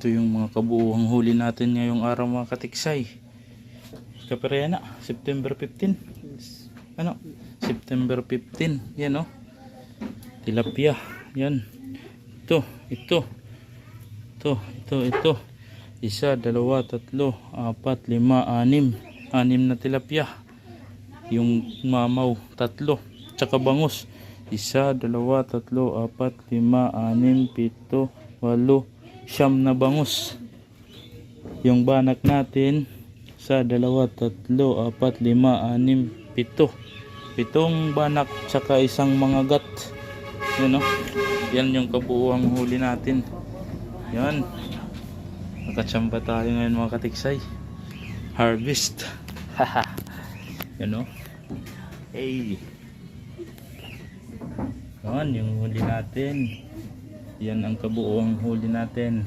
Ito yung mga kabuuang huli natin ngayong araw mga katiksay. Kapereya na, September 15. Ano? September 15. Yan o. Tilapia. Yan. Ito. Isa, dalawa, tatlo, apat, lima, anim. Anim na tilapia. Yung mamaw, tatlo. Tsaka bangus. Isa, dalawa, tatlo, apat, lima, anim, pito, walo, siyam na bangus. Yung banak natin, sa dalawa, tatlo, apat, lima, anim, pito. Pitong banak tsaka isang mga gat. Yan o. Yan yung kabuuang huli natin. Yan. Nakatsamba tayo ngayon mga katiksay. Harvest. Haha. Yan o. Hey. Yan yung huli natin. Yan ang kabuuang huli natin.